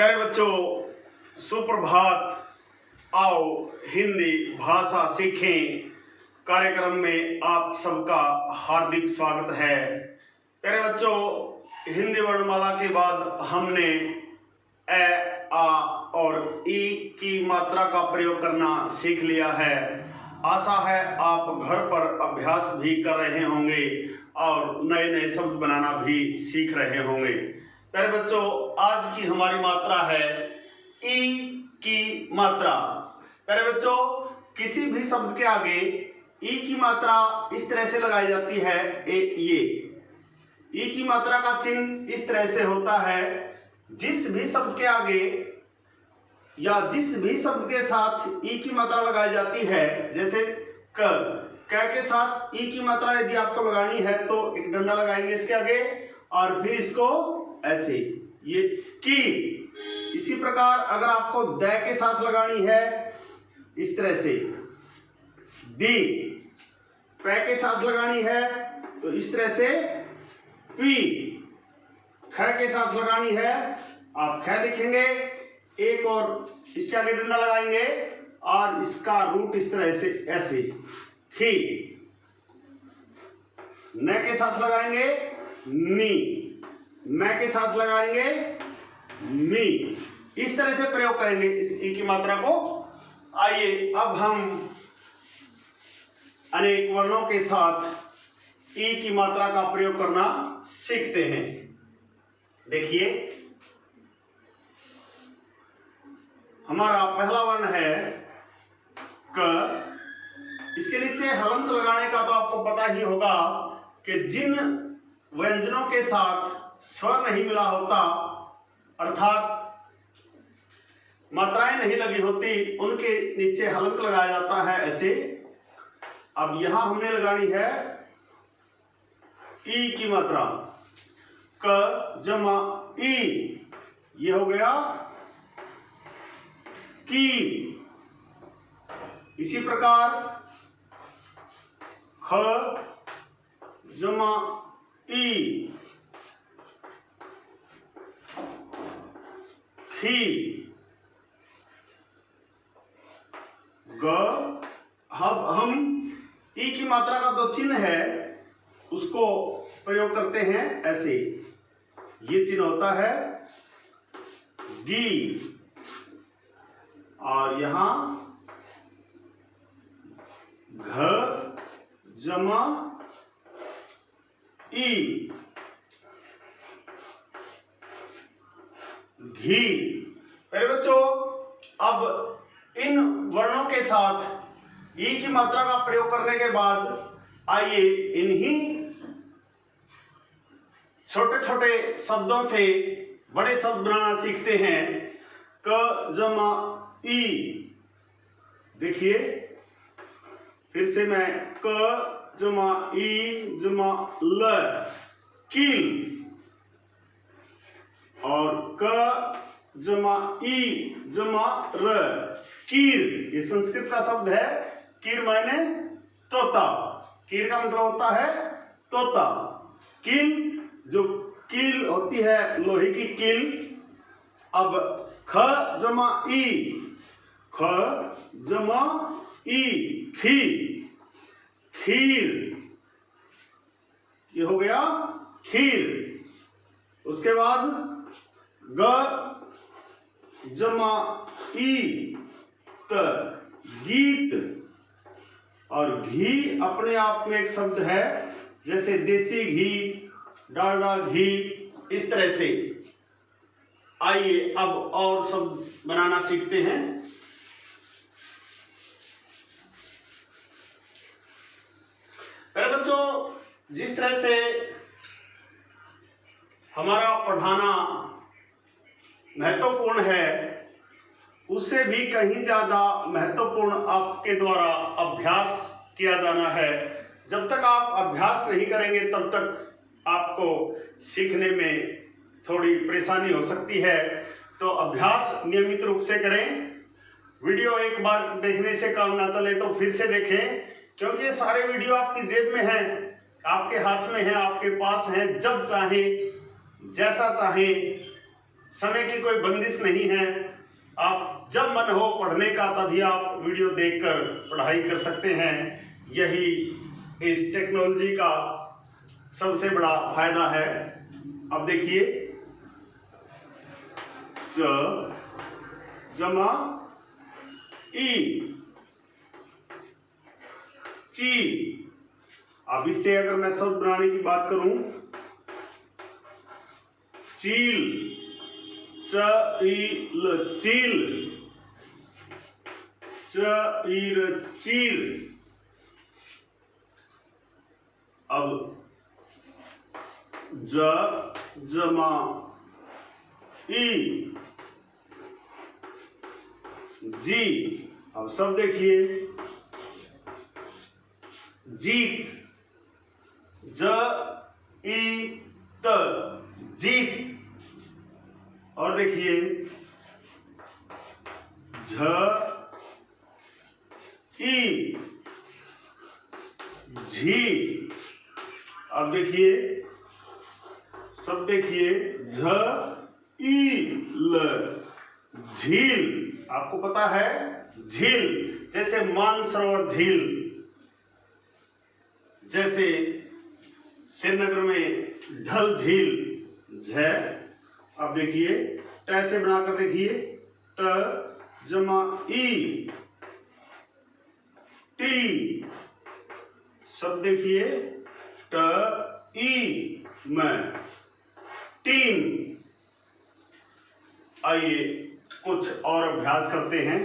प्यारे बच्चों, सुप्रभात। आओ हिंदी भाषा सीखें कार्यक्रम में आप सबका हार्दिक स्वागत है। प्यारे बच्चों, हिंदी वर्णमाला के बाद हमने ए, आ और ई की मात्रा का प्रयोग करना सीख लिया है। आशा है आप घर पर अभ्यास भी कर रहे होंगे और नए नए शब्द बनाना भी सीख रहे होंगे। प्यारे बच्चों, आज की हमारी मात्रा है ई की मात्रा। प्यारे बच्चों, किसी भी शब्द के आगे ई की मात्रा इस तरह से लगाई जाती है। ये ई की मात्रा का चिन्ह इस तरह से होता है। जिस भी शब्द के आगे या जिस भी शब्द के साथ ई की मात्रा लगाई जाती है, जैसे क के साथ ई की मात्रा यदि आपको लगानी है तो एक डंडा लगाएंगे इसके आगे और फिर इसको ऐसे ये की। इसी प्रकार अगर आपको द के साथ लगानी है इस तरह से दी, प के साथ लगानी है तो इस तरह से पी, ख के साथ लगानी है आप ख लिखेंगे, एक और इसके आगे डंडा लगाएंगे और इसका रूट इस तरह से ऐसे खी। न के साथ लगाएंगे नी, मैं के साथ लगाएंगे मी। इस तरह से प्रयोग करेंगे इस ई की मात्रा को। आइए अब हम अनेक वर्णों के साथ ई की मात्रा का प्रयोग करना सीखते हैं। देखिए, हमारा पहला वर्ण है क। इसके नीचे हलंत लगाने का तो आपको पता ही होगा कि जिन व्यंजनों के साथ स्वर नहीं मिला होता अर्थात मात्राएं नहीं लगी होती, उनके नीचे हलंत लगाया जाता है ऐसे। अब यहां हमने लगानी है ई की मात्रा, क जमा ई, ये हो गया की। इसी प्रकार ख जमा ई, खी। ग, अब हम ई की मात्रा का जो चिन्ह है उसको प्रयोग करते हैं ऐसे। ये चिन्ह होता है गी और यहां घ जमा ई, घी। मेरे बच्चों, अब इन वर्णों के साथ ई की मात्रा का प्रयोग करने के बाद आइए इन्हीं छोटे छोटे शब्दों से बड़े शब्द बनाना सीखते हैं। क जमा ई, देखिए फिर से मैं क जमा ई जमा ल, कील। और क जमा ई जमा र, कीर। ये संस्कृत का शब्द है। कीर मायने तोता। कीर का मतलब होता है तोता। कील, जो कील होती है लोहे की कील। अब ख जमा ई, ख जमा ई, खी, खीर। ये हो गया खीर। उसके बाद ग जमा ई त, गीत। और घी अपने आप में एक शब्द है, जैसे देसी घी, डालडा घी, इस तरह से। आइए अब और शब्द बनाना सीखते हैं। मेरे बच्चों, जिस तरह से हमारा पढ़ाना महत्वपूर्ण है, उससे भी कहीं ज्यादा महत्वपूर्ण आपके द्वारा अभ्यास किया जाना है। जब तक आप अभ्यास नहीं करेंगे तब तक आपको सीखने में थोड़ी परेशानी हो सकती है। तो अभ्यास नियमित रूप से करें। वीडियो एक बार देखने से काम ना चले तो फिर से देखें, क्योंकि ये सारे वीडियो आपकी जेब में हैं, आपके हाथ में हैं, आपके पास हैं। जब चाहे जैसा चाहे समय की कोई बंदिश नहीं है। आप जब मन हो पढ़ने का तभी आप वीडियो देखकर पढ़ाई कर सकते हैं। यही इस टेक्नोलॉजी का सबसे बड़ा फायदा है। अब देखिए, च जमा ई ची। अब इससे अगर मैं शब्द बनाने की बात करूं, चील, चील, चील, चीर, चीर। अब जमा ई जी। अब सब देखिए, जीत, ज ई त, जीत। और देखिए, झ ई झी। अब देखिए, सब देखिए, झ ई ल, झील। आपको पता है झील, जैसे मानसरोवर झील, जैसे श्रीनगर में ढल झील, झ। अब देखिए, ट से बनाकर देखिए, ट जमा ई टी। सब देखिए, ट ई में, टीम। आइए कुछ और अभ्यास करते हैं।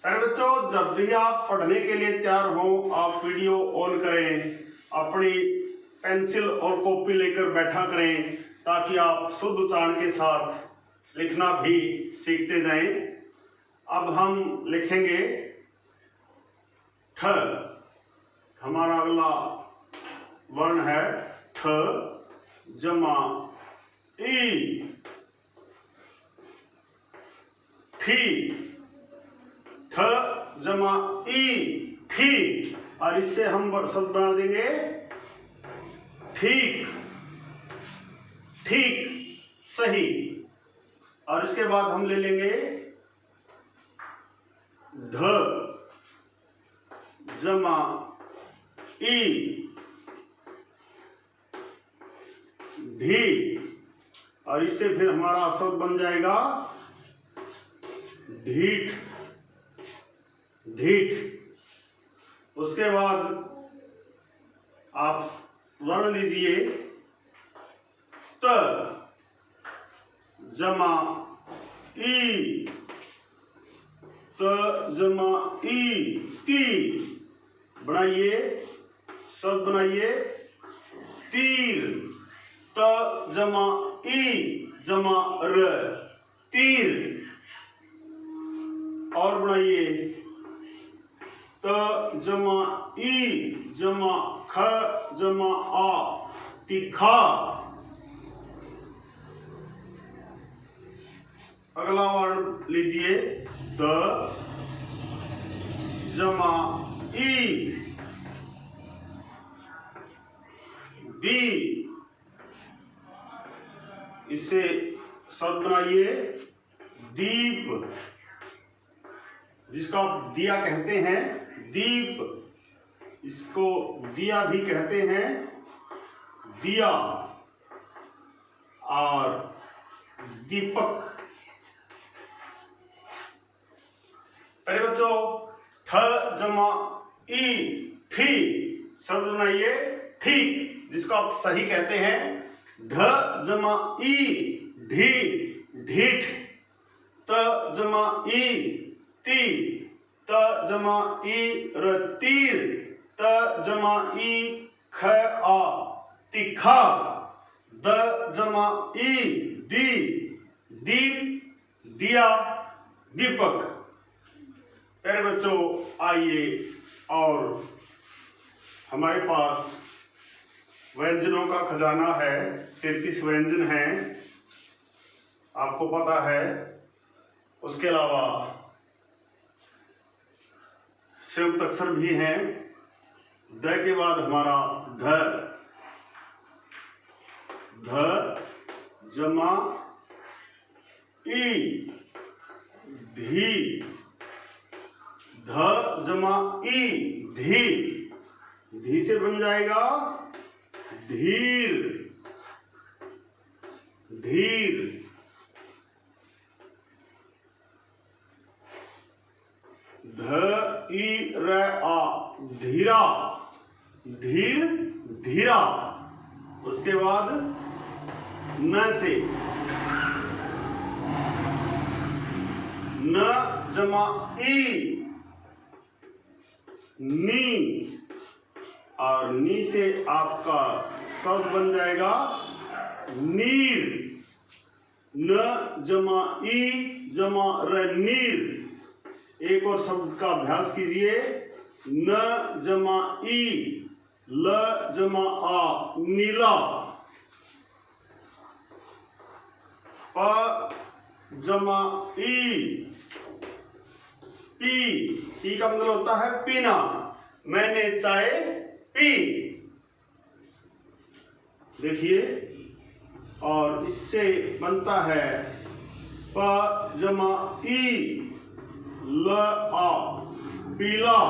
अरे बच्चों, जब भी आप पढ़ने के लिए तैयार हो, आप वीडियो ऑन करें, अपनी पेंसिल और कॉपी लेकर बैठा करें, ताकि आप शुद्ध उच्चारण के साथ लिखना भी सीखते जाएं। अब हम लिखेंगे ठ। हमारा अगला वर्ण है ठ जमा ई ठी। ठ जमा ई ठी। और इससे हम शब्द बना देंगे ठीक, ठीक, सही। और इसके बाद हम ले लेंगे ढ जमा ई ढी। और इससे फिर हमारा शब्द बन जाएगा ढीठ, ढीठ। उसके बाद आप वर्ण लीजिए त जमा ई, त जमा ई ती। बनाइए, शब्द बनाइए तीर, त जमा ई जमा र, तीर। और बनाइए त जमा ई जमा ख जमा आ, तीखा। अगला वर्ण लीजिए द जमा ई दी। इससे शब्द बनाइए दीप, जिसको आप दिया कहते हैं, दीप। इसको दिया भी कहते हैं, दिया। और दीपक। अरे बच्चों, ठ जमा ई ठी, शब्द बनाइए ठीक, जिसको आप सही कहते हैं। ढ जमा ई ढी, ढीठ। त जमा ई ती, त जमा ई र, तीर। त जमा ई ख आ, तीखा। द जमा ई दी, दीप, दिया, दीपक। प्यारे बच्चों, आइए, और हमारे पास व्यंजनों का खजाना है। 33 व्यंजन हैं, आपको पता है। उसके अलावा संयुक्त अक्षर भी हैं। द के बाद हमारा ध, ध जमा ई धी, ध जमा ई धी, धी से बन जाएगा धीर, धीर। ध ई र आ धीरा, धीर धीरा। उसके बाद न से न जमा ई नी, और नी से आपका शब्द बन जाएगा नीर, न जमा ई जमा र नीर। एक और शब्द का अभ्यास कीजिए, न जमा ई ल जमा आ नीला, प जमा ई पी का मतलब होता है पीना, मैंने चाय पी। देखिए, और इससे बनता है प जमा ई ल आ पीला,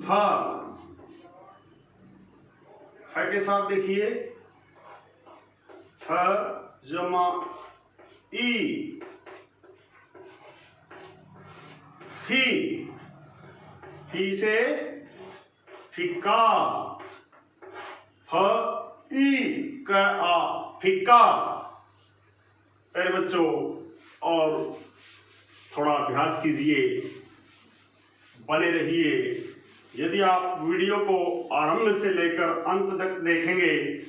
फ के साथ देखिए, फ जमा ई फी से फिक्का, फ ई का आ फिक्का। प्यारे बच्चों, और थोड़ा अभ्यास कीजिए, बने रहिए। यदि आप वीडियो को आरंभ से लेकर अंत तक देखेंगे,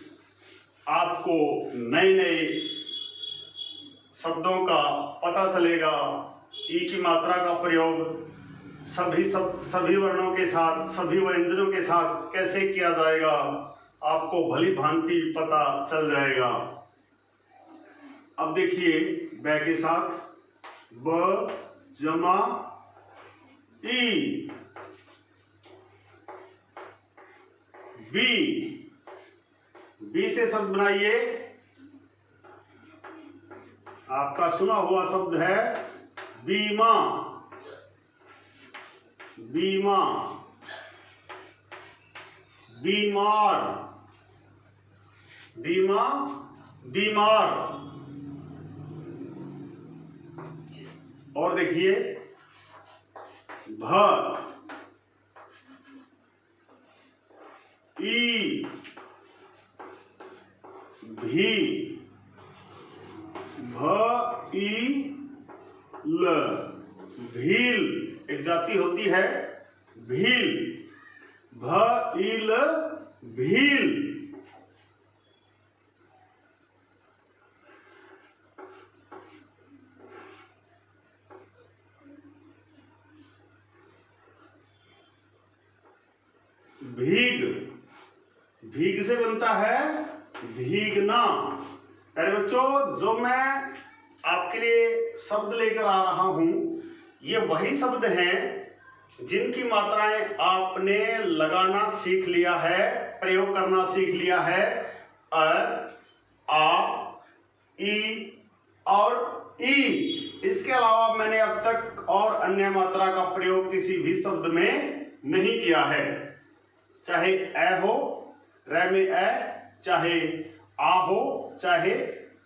आपको नए नए शब्दों का पता चलेगा। ई की मात्रा का प्रयोग सभी वर्णों के साथ, सभी व्यंजनों के साथ कैसे किया जाएगा, आपको भली भांति पता चल जाएगा। अब देखिए, बै के साथ ब जमा ई बी से शब्द बनाइए। आपका सुना हुआ शब्द है बीमा, बीमा, बीमार, बीमा बीमार। और देखिए, भ ई भी, भ ई ल भील, एक जाति होती है भील, भ ई ल भील। भीग, भीग से बनता है भीगना। अरे बच्चों, जो मैं आपके लिए शब्द लेकर आ रहा हूं, ये वही शब्द हैं जिनकी मात्राएं आपने लगाना सीख लिया है, प्रयोग करना सीख लिया है। अ, आ, ई और ई। इसके अलावा मैंने अब तक और अन्य मात्रा का प्रयोग किसी भी शब्द में नहीं किया है। चाहे ए हो, रे में ए, चाहे आ हो, चाहे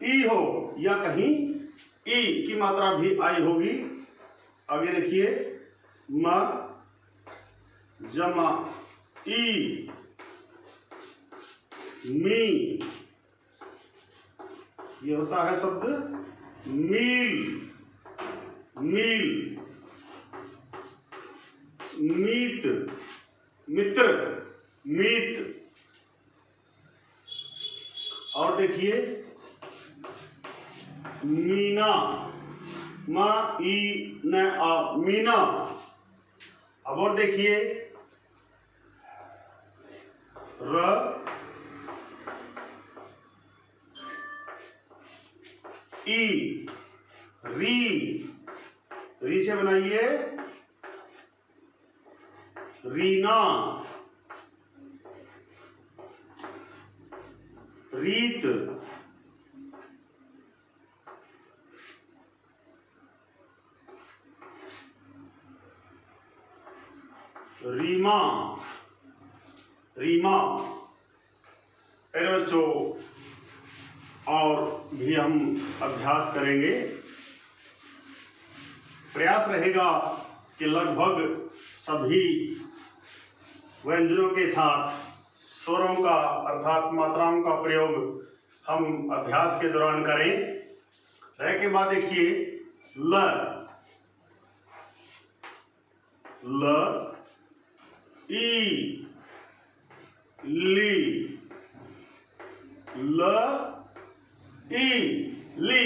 ई हो, या कहीं ई की मात्रा भी आई होगी। आगे देखिए, म जमा ई मी, ये होता है शब्द मील, मील, मीत, मित्र, मीत। और देखिए, मीना, म ई न आ मीना। अब और देखिए, र ई री, री से बनाइए रीना, रीत, रीमा, रीमा। बच्चों और भी हम अभ्यास करेंगे। प्रयास रहेगा कि लगभग सभी व्यंजनों के साथ स्वरों का अर्थात मात्राओं का प्रयोग हम अभ्यास के दौरान करें। रह के बाद देखिए ल, ल, ई, ली, ल, ई, ली।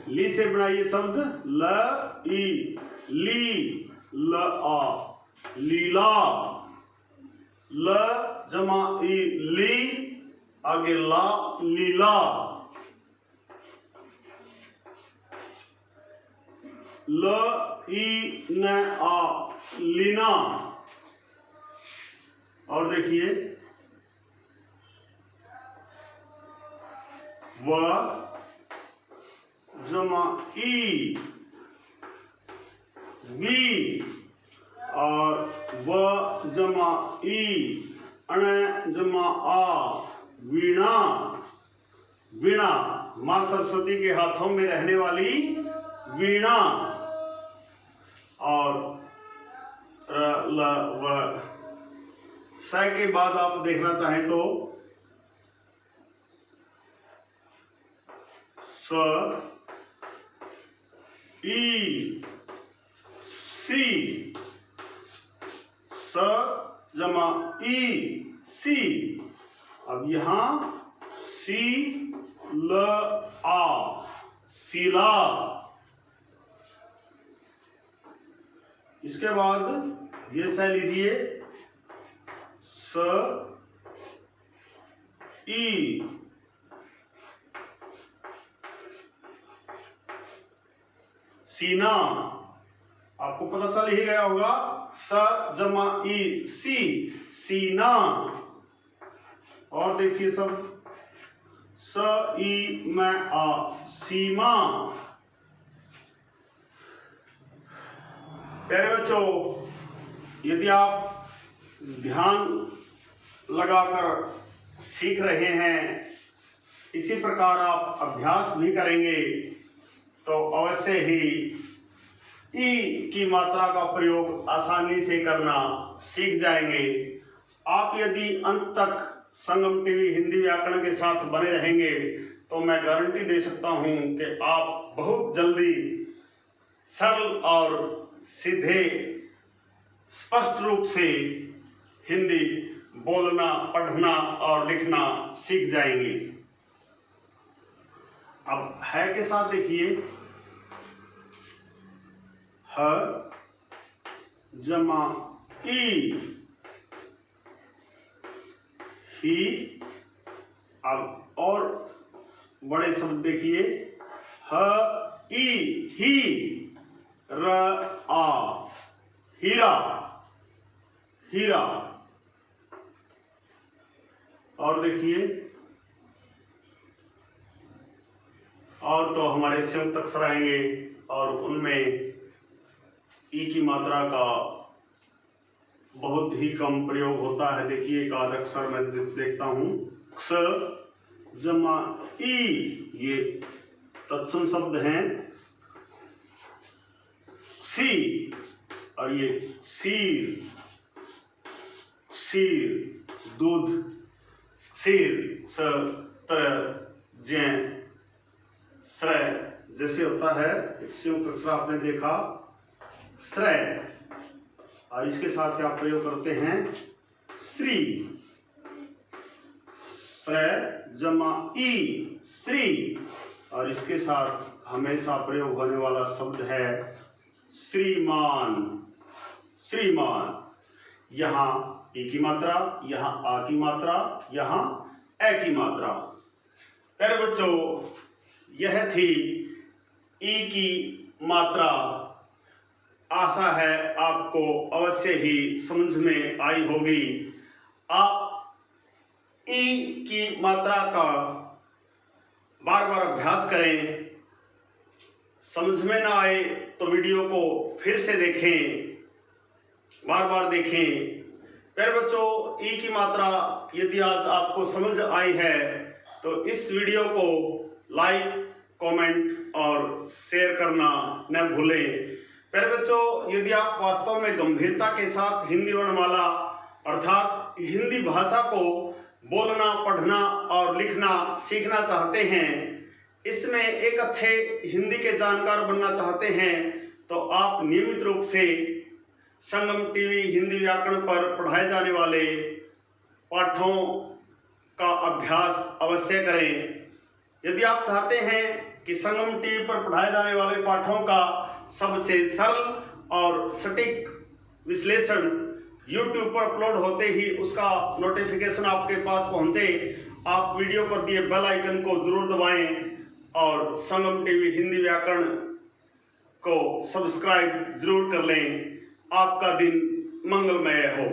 ली से बनाइए शब्द ल, ई, ली, ल, आ, लीला। ल जमा ई, ली, आगे ला, लीला। ल, ई, न, आ, लीना। और देखिए व जमा ई, वी, और व जमा ई, अण जमा आ, वीणा। वीणा मां सरस्वती के हाथों में रहने वाली वीणा। और र, ल, व, स के बाद आप देखना चाहें तो स, ई, सी। स जमा ई, सी। अब यहां सी, ल, आ, सीला। इसके बाद ये स लीजिए स, ई, सीना। आपको पता चल ही गया होगा स जमा ई, सी, सीना। और देखिए सब स, ई, म, आ, सीमा। प्यारे बच्चों, यदि आप ध्यान लगाकर सीख रहे हैं, इसी प्रकार आप अभ्यास भी करेंगे तो अवश्य ही ई की मात्रा का प्रयोग आसानी से करना सीख जाएंगे। आप यदि अंत तक संगम टीवी हिंदी व्याकरण के साथ बने रहेंगे तो मैं गारंटी दे सकता हूं कि आप बहुत जल्दी सरल और सीधे स्पष्ट रूप से हिंदी बोलना, पढ़ना और लिखना सीख जाएंगे। अब है के साथ देखिए ह जमा ई, ही। अब और बड़े शब्द देखिए ह, ई, ही, र, आ, हीरा, हीरा। और देखिए और तो हमारे संयुक्त अक्षर आएंगे और उनमें ई की मात्रा का बहुत ही कम प्रयोग होता है। देखिए एक आध अक्षर मैं देखता हूं क्ष जमा ई, ये तत्सम शब्द हैं। सी और ये सीर, सीर, दूध, सीर, स, त, ज, श्रय जैसे होता है। संयुक्त अक्षर आपने देखा श्रय, और इसके साथ क्या प्रयोग करते हैं श्री, श्रय जमा ई, श्री। और इसके साथ हमेशा प्रयोग होने वाला शब्द है श्रीमान, श्रीमान। यहाँ ई की मात्रा, यहाँ आ की मात्रा, यहाँ ए की मात्रा। प्यारे बच्चों, यह थी ई की मात्रा। आशा है आपको अवश्य ही समझ में आई होगी। आप ई की मात्रा का बार बार अभ्यास करें। समझ में ना आए तो वीडियो को फिर से देखें। बार बार देखें। प्यारे बच्चों, ई की मात्रा यदि आज आपको समझ आई है तो इस वीडियो को लाइक, कमेंट और शेयर करना न भूलें। प्यारे बच्चों, यदि आप वास्तव में गंभीरता के साथ हिंदी वर्णमाला अर्थात हिंदी भाषा को बोलना, पढ़ना और लिखना सीखना चाहते हैं, इसमें एक अच्छे हिंदी के जानकार बनना चाहते हैं, तो आप नियमित रूप से संगम टीवी हिंदी व्याकरण पर पढ़ाए जाने वाले पाठों का अभ्यास अवश्य करें। यदि आप चाहते हैं कि संगम टीवी पर पढ़ाए जाने वाले पाठों का सबसे सरल और सटीक विश्लेषण YouTube पर अपलोड होते ही उसका नोटिफिकेशन आपके पास पहुंचे, आप वीडियो पर दिए बेल आइकन को जरूर दबाएं और संगम टीवी हिंदी व्याकरण को सब्सक्राइब जरूर कर लें। आपका दिन मंगलमय हो।